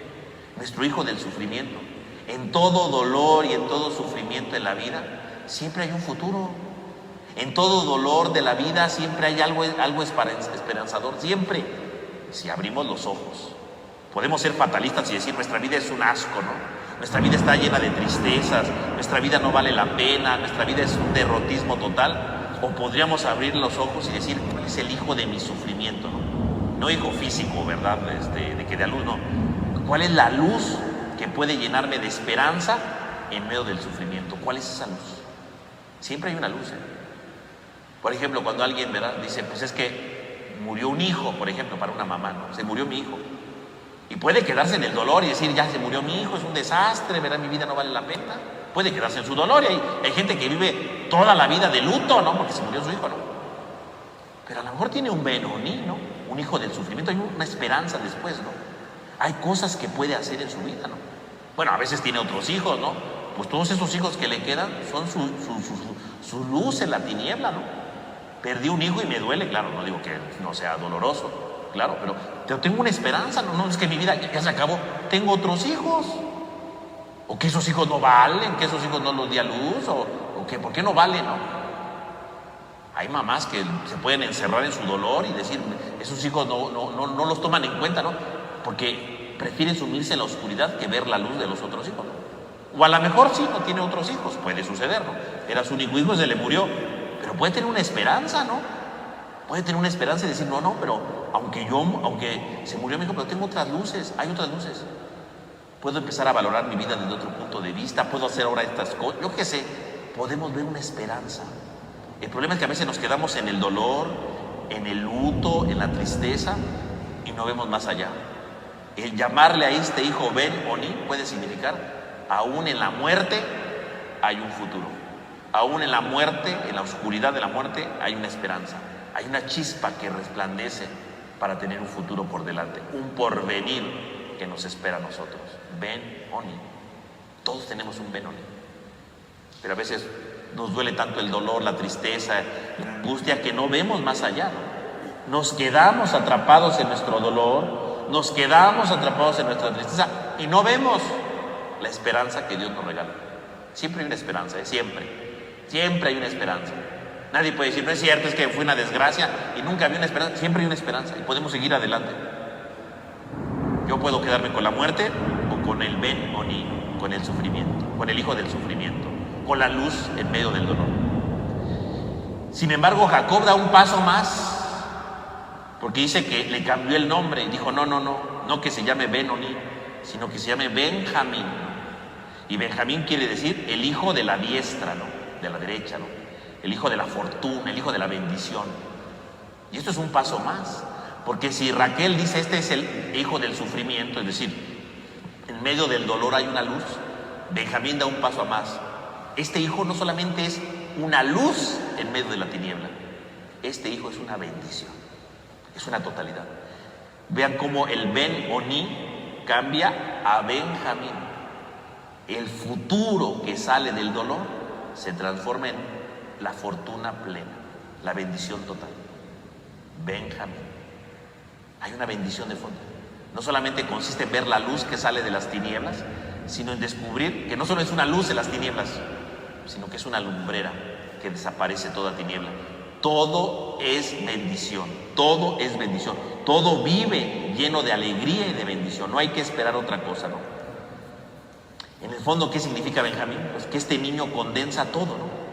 nuestro hijo del sufrimiento. En todo dolor y en todo sufrimiento en la vida, siempre hay un futuro. En todo dolor de la vida siempre hay algo esperanzador, siempre. Si abrimos los ojos, podemos ser fatalistas y decir nuestra vida es un asco, ¿no? Nuestra vida está llena de tristezas, nuestra vida no vale la pena, nuestra vida es un derrotismo total. O podríamos abrir los ojos y decir, ¿cuál es el hijo de mi sufrimiento, no? No hijo físico, ¿verdad? De que de luz, no. ¿Cuál es la luz que puede llenarme de esperanza en medio del sufrimiento? ¿Cuál es esa luz? Siempre hay una luz, ¿eh? Por ejemplo, cuando alguien, ¿verdad?, dice, pues es que murió un hijo, por ejemplo, para una mamá, ¿no? Se murió mi hijo. Y puede quedarse en el dolor y decir, ya se murió mi hijo, es un desastre, ¿verdad? Mi vida no vale la pena. Puede quedarse en su dolor y hay gente que vive toda la vida de luto, ¿no? Porque se murió su hijo, ¿no? Pero a lo mejor tiene un Ben-Oni, ¿no? Un hijo del sufrimiento, hay una esperanza después, ¿no? Hay cosas que puede hacer en su vida, ¿no? Bueno, a veces tiene otros hijos, ¿no? Pues todos esos hijos que le quedan son su luz en la tiniebla, ¿no? Perdí un hijo y me duele, claro, no digo que no sea doloroso, claro, pero tengo una esperanza, no es que mi vida ya se acabó, tengo otros hijos. O que esos hijos no valen, que esos hijos no los di a luz, o que ¿por qué no valen? No. Hay mamás que se pueden encerrar en su dolor y decir, esos hijos no los toman en cuenta, ¿no? Porque prefieren sumirse en la oscuridad que ver la luz de los otros hijos, ¿no? O a lo mejor sí, no tiene otros hijos, puede suceder, ¿no? Era su único hijo y se le murió, pero puede tener una esperanza, ¿no? Puede tener una esperanza y decir, no, pero aunque se murió mi hijo, pero tengo otras luces, hay otras luces. Puedo empezar a valorar mi vida desde otro punto de vista, puedo hacer ahora estas cosas, yo qué sé, podemos ver una esperanza. El problema es que a veces nos quedamos en el dolor, en el luto, en la tristeza y no vemos más allá. El llamarle a este hijo Ben-Oni puede significar, aún en la muerte hay un futuro. Aún en la muerte, en la oscuridad de la muerte, hay una esperanza. Hay una chispa que resplandece para tener un futuro por delante, un porvenir que nos espera a nosotros. Ben Oni. Todos tenemos un Ben Oni. Pero a veces nos duele tanto el dolor, la tristeza, la angustia, que no vemos más allá, ¿no? Nos quedamos atrapados en nuestro dolor, nos quedamos atrapados en nuestra tristeza y no vemos la esperanza que Dios nos regala. Siempre hay una esperanza, siempre hay una esperanza. Nadie puede decir, no es cierto, es que fue una desgracia y nunca había una esperanza. Siempre hay una esperanza y podemos seguir adelante. Yo puedo quedarme con la muerte o con el Ben Oni, con el sufrimiento, con el hijo del sufrimiento, con la luz en medio del dolor. Sin embargo, Jacob da un paso más, porque dice que le cambió el nombre y dijo, no que se llame Ben Oni, sino que se llame Benjamín. Y Benjamín quiere decir el hijo de la diestra, ¿no? De la derecha, ¿no? El hijo de la fortuna, el hijo de la bendición. Y esto es un paso más, porque si Raquel dice este es el hijo del sufrimiento, es decir, en medio del dolor hay una luz, Benjamín da un paso más. Este hijo no solamente es una luz en medio de la tiniebla, este hijo es una bendición, es una totalidad. Vean cómo el Ben Oni cambia a Benjamín. El futuro que sale del dolor se transforma en la fortuna plena, la bendición total. Benjamín. Hay una bendición de fondo. No solamente consiste en ver la luz que sale de las tinieblas, sino en descubrir que no solo es una luz de las tinieblas, sino que es una lumbrera que desaparece toda tiniebla. Todo es bendición, todo es bendición. Todo vive lleno de alegría y de bendición. No hay que esperar otra cosa, ¿no? En el fondo, ¿qué significa Benjamín? Pues que este niño condensa todo, ¿no?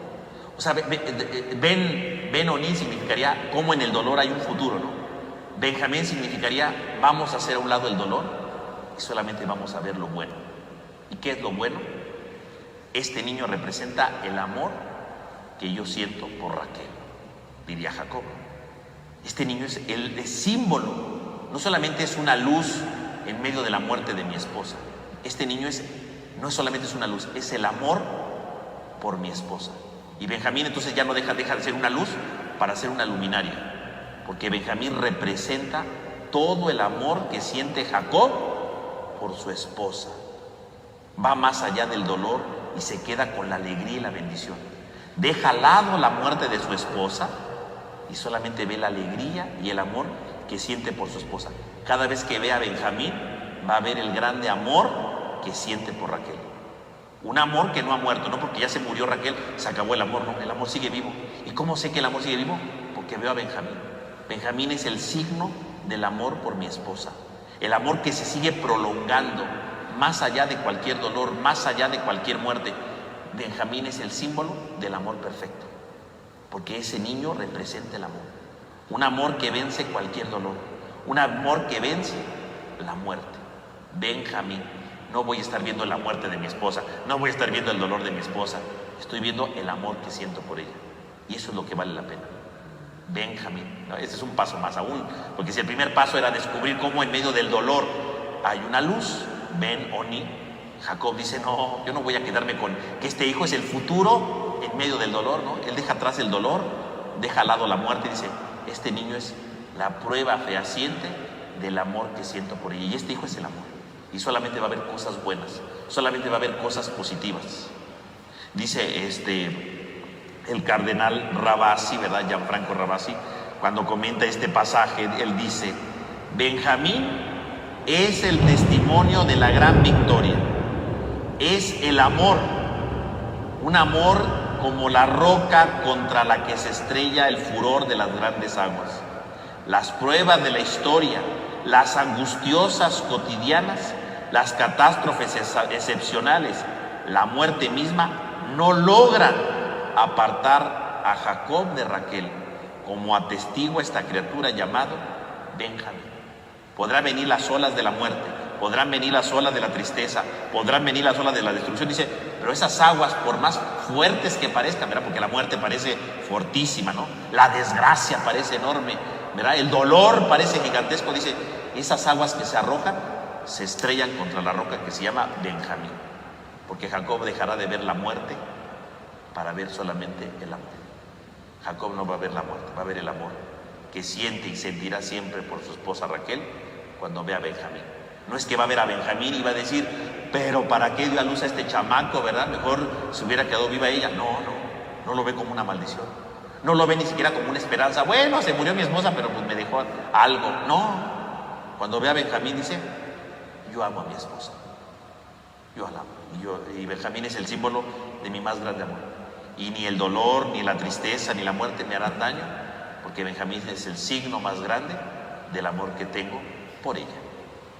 O sea, Ben Oni significaría cómo en el dolor hay un futuro, ¿no? Benjamín significaría vamos a hacer a un lado el dolor y solamente vamos a ver lo bueno. ¿Y qué es lo bueno? Este niño representa el amor que yo siento por Raquel, diría Jacob. Este niño es el símbolo, no solamente es una luz en medio de la muerte de mi esposa. Este niño no solamente es una luz, es el amor por mi esposa. Y Benjamín entonces ya no deja de ser una luz para ser una luminaria, porque Benjamín representa todo el amor que siente Jacob por su esposa. Va más allá del dolor y se queda con la alegría y la bendición. Deja al lado la muerte de su esposa y solamente ve la alegría y el amor que siente por su esposa. Cada vez que ve a Benjamín va a ver el grande amor que siente por Raquel. Un amor que no ha muerto, no porque ya se murió Raquel, se acabó el amor, no, el amor sigue vivo. ¿Y cómo sé que el amor sigue vivo? Porque veo a Benjamín. Benjamín es el signo del amor por mi esposa, el amor que se sigue prolongando más allá de cualquier dolor, más allá de cualquier muerte. Benjamín es el símbolo del amor perfecto, porque ese niño representa el amor, un amor que vence cualquier dolor, un amor que vence la muerte. Benjamín. No voy a estar viendo la muerte de mi esposa, no voy a estar viendo el dolor de mi esposa, estoy viendo el amor que siento por ella, y eso es lo que vale la pena. Benjamín, ¿no? Ese es un paso más aún, porque si el primer paso era descubrir cómo en medio del dolor hay una luz, Ben Oni, Jacob dice, no, yo no voy a quedarme con que este hijo es el futuro en medio del dolor, ¿no? Él deja atrás el dolor, deja al lado la muerte y dice, este niño es la prueba fehaciente del amor que siento por ella, y este hijo es el amor. Y solamente va a haber cosas buenas, solamente va a haber cosas positivas. Dice el cardenal Ravasi, ¿verdad? Gianfranco Ravasi, cuando comenta este pasaje, él dice, Benjamín es el testimonio de la gran victoria, es el amor, un amor como la roca contra la que se estrella el furor de las grandes aguas. Las pruebas de la historia, las angustiosas cotidianas, las catástrofes excepcionales, la muerte misma, no logran apartar a Jacob de Raquel, como atestigua esta criatura llamado Benjamín. Podrán venir las olas de la muerte, podrán venir las olas de la tristeza, podrán venir las olas de la destrucción, dice, pero esas aguas, por más fuertes que parezcan, ¿verdad? Porque la muerte parece fortísima, ¿no? La desgracia parece enorme, ¿verdad? El dolor parece gigantesco, dice, esas aguas que se arrojan se estrellan contra la roca que se llama Benjamín, porque Jacob dejará de ver la muerte para ver solamente el amor. Jacob no va a ver la muerte, va a ver el amor que siente y sentirá siempre por su esposa Raquel cuando vea a Benjamín. No es que va a ver a Benjamín y va a decir, pero ¿para qué dio a luz a este chamaco, verdad? Mejor se hubiera quedado viva ella. No lo ve como una maldición. No lo ve ni siquiera como una esperanza. Bueno, se murió mi esposa, pero pues me dejó algo. No. Cuando ve a Benjamín dice, yo amo a mi esposa. Yo la amo. Y Benjamín es el símbolo de mi más grande amor. Y ni el dolor, ni la tristeza, ni la muerte me harán daño, porque Benjamín es el signo más grande del amor que tengo por ella.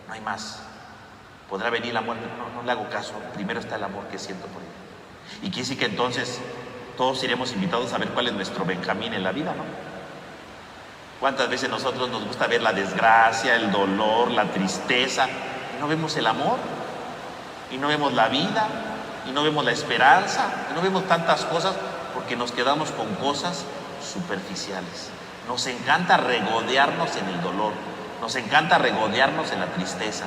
No hay más. Podrá venir la muerte, no le hago caso. Primero está el amor que siento por ella. Y quiere decir que entonces todos iremos invitados a ver cuál es nuestro Benjamín en la vida, ¿no? ¿Cuántas veces nosotros nos gusta ver la desgracia, el dolor, la tristeza, y no vemos el amor, y no vemos la vida, y no vemos la esperanza, y no vemos tantas cosas porque nos quedamos con cosas superficiales? Nos encanta regodearnos en el dolor, nos encanta regodearnos en la tristeza,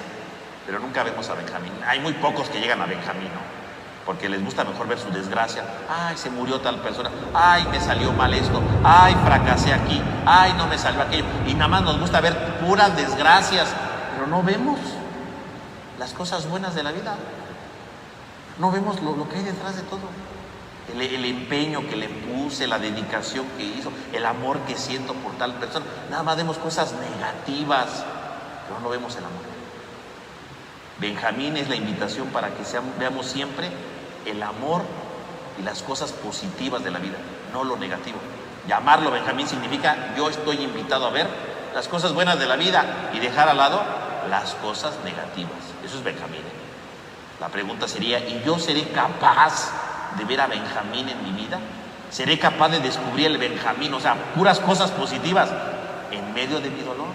pero nunca vemos a Benjamín. Hay muy pocos que llegan a Benjamín, ¿no? Porque les gusta mejor ver su desgracia. Ay, se murió tal persona. Ay, me salió mal esto. Ay, fracasé aquí. Ay, no me salió aquello. Y nada más nos gusta ver puras desgracias, pero no vemos las cosas buenas de la vida. No vemos lo que hay detrás de todo. El empeño que le puse, la dedicación que hizo, el amor que siento por tal persona. Nada más vemos cosas negativas, pero no vemos el amor. Benjamín es la invitación para que veamos siempre el amor y las cosas positivas de la vida, no lo negativo. Llamarlo Benjamín significa yo estoy invitado a ver las cosas buenas de la vida y dejar al lado las cosas negativas. Eso es Benjamín. La pregunta sería, ¿y yo seré capaz de ver a Benjamín en mi vida? ¿Seré capaz de descubrir el Benjamín? O sea, puras cosas positivas en medio de mi dolor,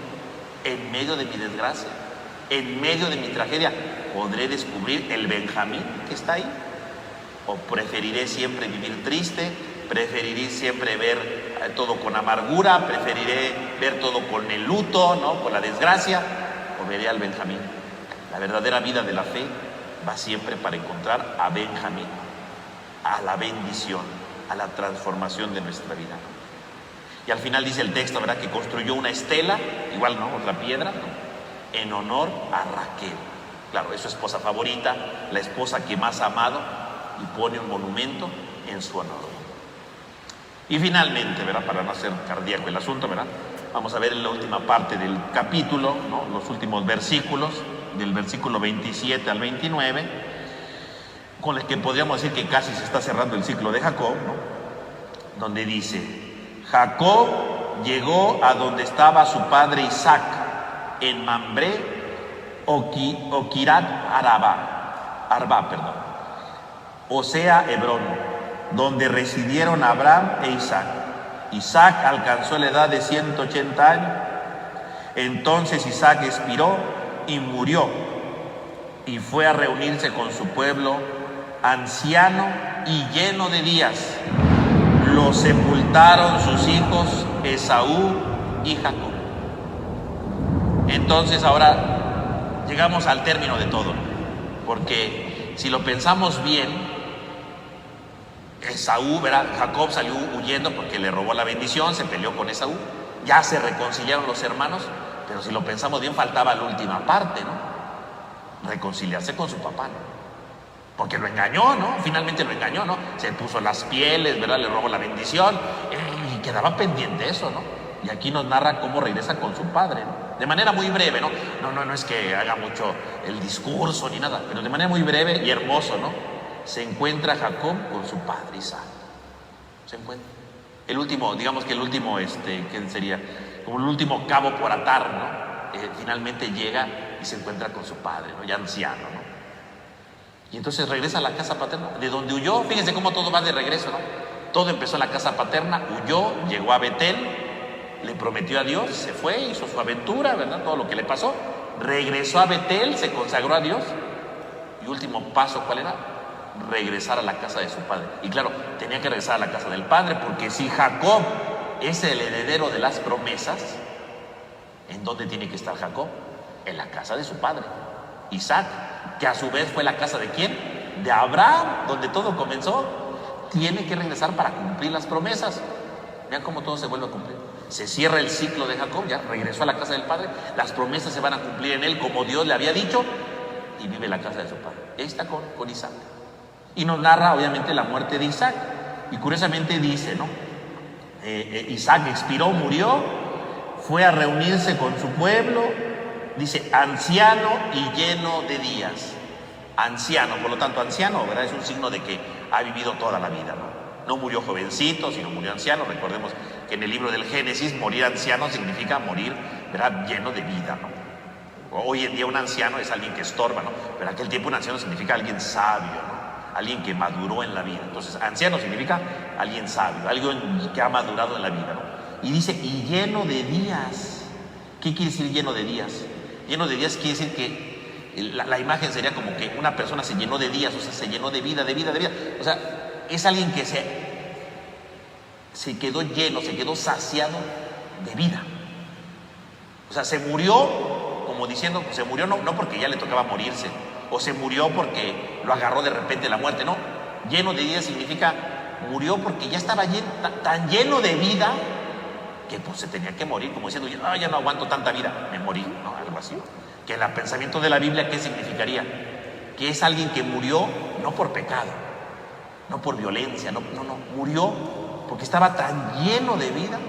en medio de mi desgracia, en medio de mi tragedia. ¿Podré descubrir el Benjamín que está ahí? ¿O preferiré siempre vivir triste? ¿Preferiré siempre ver todo con amargura? ¿Preferiré ver todo con el luto, ¿no? Con la desgracia? ¿O veré al Benjamín? La verdadera vida de la fe va siempre para encontrar a Benjamín, a la bendición, a la transformación de nuestra vida. Y al final dice el texto, ¿verdad?, que construyó una estela, igual, ¿no?, otra piedra, ¿no?, en honor a Raquel. Claro, es su esposa favorita, la esposa que más ha amado, y pone un monumento en su honor. Y finalmente, ¿verdad?, para no hacer cardíaco el asunto, ¿verdad?, vamos a ver en la última parte del capítulo, ¿no?, los últimos versículos, del versículo 27 al 29, con el que podríamos decir que casi se está cerrando el ciclo de Jacob, ¿no?, donde dice: Jacob llegó a donde estaba su padre Isaac, en Mambré o Kirat Arba, o sea, Hebrón, donde residieron Abraham e Isaac. Isaac alcanzó la edad de 180 años. Entonces Isaac expiró y murió, y fue a reunirse con su pueblo, anciano y lleno de días. Lo sepultaron sus hijos Esaú y Jacob. Entonces ahora llegamos al término de todo, porque si lo pensamos bien, Esaú, ¿verdad?, Jacob salió huyendo porque le robó la bendición, se peleó con Esaú, ya se reconciliaron los hermanos, pero si lo pensamos bien, faltaba la última parte, ¿no?, reconciliarse con su papá, ¿no?, porque lo engañó, ¿no?, finalmente lo engañó, ¿no?, se puso las pieles, ¿verdad?, le robó la bendición, y quedaba pendiente eso, ¿no? Y aquí nos narra cómo regresa con su padre, ¿no?, de manera muy breve, ¿no? No es que haga mucho el discurso ni nada, pero de manera muy breve y hermoso, ¿no? Se encuentra Jacob con su padre Isaac. Se encuentra. El último, digamos que el último, ¿qué sería? Como el último cabo por atar, ¿no? Finalmente llega y se encuentra con su padre, ¿no?, ya anciano, ¿no? Y entonces regresa a la casa paterna, de donde huyó. Fíjense cómo todo va de regreso, ¿no? Todo empezó en la casa paterna, huyó, llegó a Betel, le prometió a Dios, se fue, hizo su aventura, ¿verdad?, todo lo que le pasó, regresó a Betel, se consagró a Dios, y último paso, ¿cuál era? Regresar a la casa de su padre. Y claro, tenía que regresar a la casa del padre, porque si Jacob es el heredero de las promesas, ¿en dónde tiene que estar Jacob? En la casa de su padre, Isaac, que a su vez fue la casa de ¿quién? De Abraham, donde todo comenzó. Tiene que regresar para cumplir las promesas. Vean cómo todo se vuelve a cumplir. Se cierra el ciclo de Jacob, ya regresó a la casa del padre, las promesas se van a cumplir en él como Dios le había dicho, y vive en la casa de su padre. Ahí está con Isaac. Y nos narra obviamente la muerte de Isaac. Y curiosamente dice, ¿no? Isaac expiró, murió, fue a reunirse con su pueblo, dice anciano y lleno de días. Anciano, por lo tanto anciano, ¿verdad? Es un signo de que ha vivido toda la vida, ¿no? No murió jovencito, sino murió anciano. Recordemos que en el libro del Génesis morir anciano significa morir, ¿verdad?, lleno de vida, ¿no? Hoy en día un anciano es alguien que estorba, ¿no? Pero en aquel tiempo un anciano significa alguien sabio, ¿no? Alguien que maduró en la vida. Entonces anciano significa alguien sabio, alguien que ha madurado en la vida, ¿no? Y dice, y lleno de días. ¿Qué quiere decir lleno de días? Lleno de días quiere decir que la imagen sería como que una persona se llenó de días, o sea, se llenó de vida, de vida, de vida. O sea, es alguien que se quedó lleno, se quedó saciado de vida. O sea, se murió, como diciendo, se murió no porque ya le tocaba morirse, o se murió porque lo agarró de repente la muerte, no. Lleno de vida significa murió porque ya estaba tan lleno de vida que pues se tenía que morir, como diciendo, ya no aguanto tanta vida, me morí, no, algo así. Que en el pensamiento de la Biblia, ¿qué significaría? Que es alguien que murió no por pecado, no por violencia, no, murió porque estaba tan lleno de vida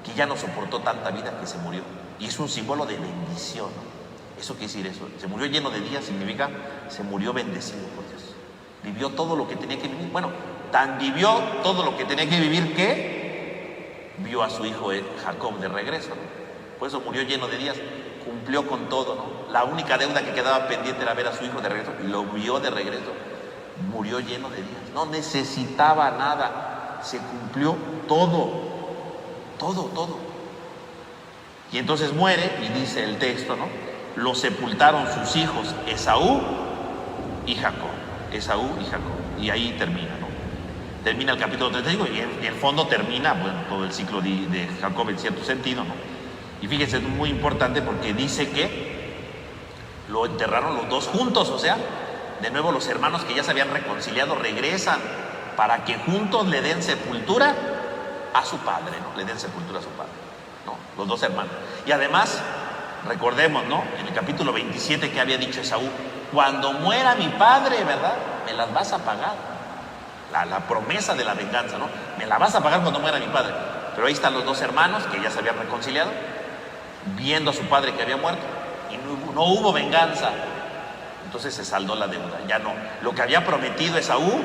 que ya no soportó tanta vida que se murió. Y es un símbolo de bendición, ¿no? Eso quiere decir eso. Se murió lleno de días significa se murió bendecido por Dios. Vivió todo lo que tenía que vivir. Bueno, tan vivió todo lo que tenía que vivir que vio a su hijo Jacob de regreso, ¿no? Por eso murió lleno de días. Cumplió con todo, ¿no? La única deuda que quedaba pendiente era ver a su hijo de regreso, y lo vio de regreso. Murió lleno de días. No necesitaba nada. Se cumplió todo. Y entonces muere, y dice el texto, ¿no? Lo sepultaron sus hijos Esaú y Jacob. Esaú y Jacob. Y ahí termina, ¿no? Termina el capítulo 35 y en el fondo termina, bueno, todo el ciclo de Jacob en cierto sentido, ¿no? Y fíjense, es muy importante porque dice que lo enterraron los dos juntos, o sea, de nuevo los hermanos que ya se habían reconciliado regresan para que juntos le den sepultura a su padre, ¿no? Le den sepultura a su padre, ¿no? Los dos hermanos. Y además, recordemos, ¿no? En el capítulo 27 que había dicho Esaú, cuando muera mi padre, ¿verdad?, me las vas a pagar. La promesa de la venganza, ¿no? Me la vas a pagar cuando muera mi padre. Pero ahí están los dos hermanos que ya se habían reconciliado, viendo a su padre que había muerto, y no hubo venganza. Entonces se saldó la deuda, ya no. Lo que había prometido Esaú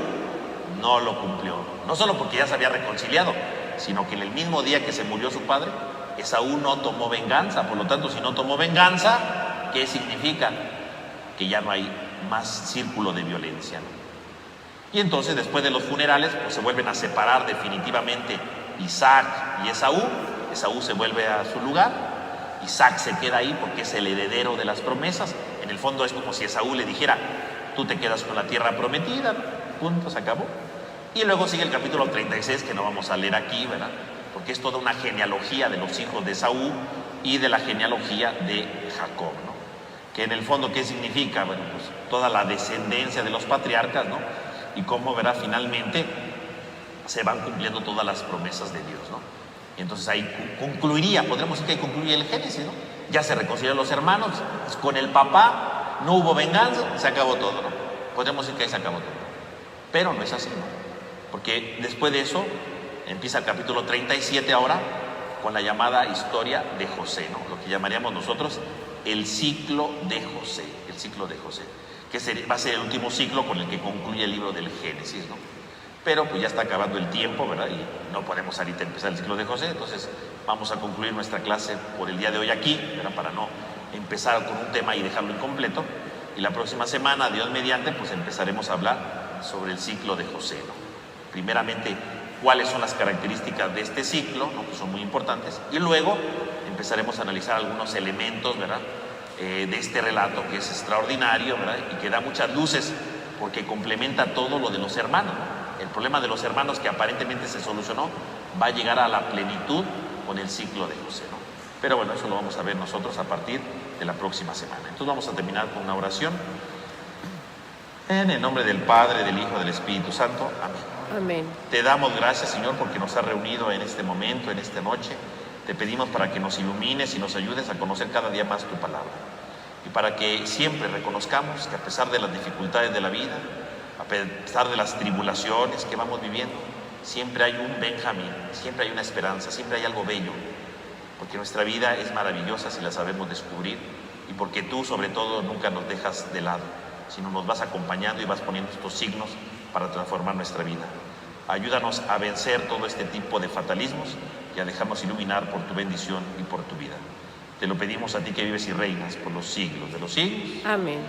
no lo cumplió. No solo porque ya se había reconciliado, sino que en el mismo día que se murió su padre, Esaú no tomó venganza. Por lo tanto, si no tomó venganza, ¿qué significa? Que ya no hay más círculo de violencia, ¿no? Y entonces, después de los funerales, pues se vuelven a separar definitivamente Isaac y Esaú. Esaú se vuelve a su lugar, Isaac se queda ahí porque es el heredero de las promesas. En el fondo es como si Esaú le dijera, tú te quedas con la tierra prometida, punto, se acabó. Y luego sigue el capítulo 36, que no vamos a leer aquí, ¿verdad? Porque es toda una genealogía de los hijos de Esaú y de la genealogía de Jacob, ¿no? Que en el fondo, ¿qué significa? Bueno, pues toda la descendencia de los patriarcas, ¿no? Y cómo, verá, finalmente se van cumpliendo todas las promesas de Dios, ¿no? Y entonces ahí concluiría, podríamos decir que ahí concluye el Génesis, ¿no? Ya se reconciliaron los hermanos, con el papá no hubo venganza, se acabó todo, ¿no? Podríamos decir que ahí se acabó todo. Pero no es así, ¿no? Porque después de eso empieza el capítulo 37 ahora con la llamada historia de José, ¿no? Lo que llamaríamos nosotros el ciclo de José, el ciclo de José, que va a ser el último ciclo con el que concluye el libro del Génesis, ¿no? Pero pues ya está acabando el tiempo, ¿verdad? Y no podemos ahorita empezar el ciclo de José, entonces vamos a concluir nuestra clase por el día de hoy aquí, ¿verdad? Para no empezar con un tema y dejarlo incompleto. Y la próxima semana, Dios mediante, pues empezaremos a hablar sobre el ciclo de José, ¿no? Primeramente, cuáles son las características de este ciclo, ¿no? Que son muy importantes. Y luego empezaremos a analizar algunos elementos, ¿verdad? De este relato que es extraordinario, ¿verdad? Y que da muchas luces porque complementa todo lo de los hermanos, ¿no? El problema de los hermanos que aparentemente se solucionó va a llegar a la plenitud con el ciclo de José, ¿no? Pero bueno, eso lo vamos a ver nosotros a partir de la próxima semana. Entonces vamos a terminar con una oración. En el nombre del Padre, del Hijo, del Espíritu Santo. Amén. Amén. Te damos gracias, Señor, porque nos has reunido en este momento, en esta noche. Te pedimos para que nos ilumines y nos ayudes a conocer cada día más tu palabra. Y para que siempre reconozcamos que a pesar de las dificultades de la vida, a pesar de las tribulaciones que vamos viviendo, siempre hay un Benjamín, siempre hay una esperanza, siempre hay algo bello. Porque nuestra vida es maravillosa si la sabemos descubrir y porque tú, sobre todo, nunca nos dejas de lado, sino nos vas acompañando y vas poniendo estos signos para transformar nuestra vida. Ayúdanos a vencer todo este tipo de fatalismos y a dejarnos iluminar por tu bendición y por tu vida. Te lo pedimos a ti que vives y reinas por los siglos de los siglos. Amén.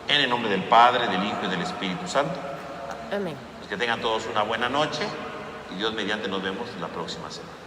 En el nombre del Padre, del Hijo y del Espíritu Santo. Amén. Pues que tengan todos una buena noche y Dios mediante nos vemos la próxima semana.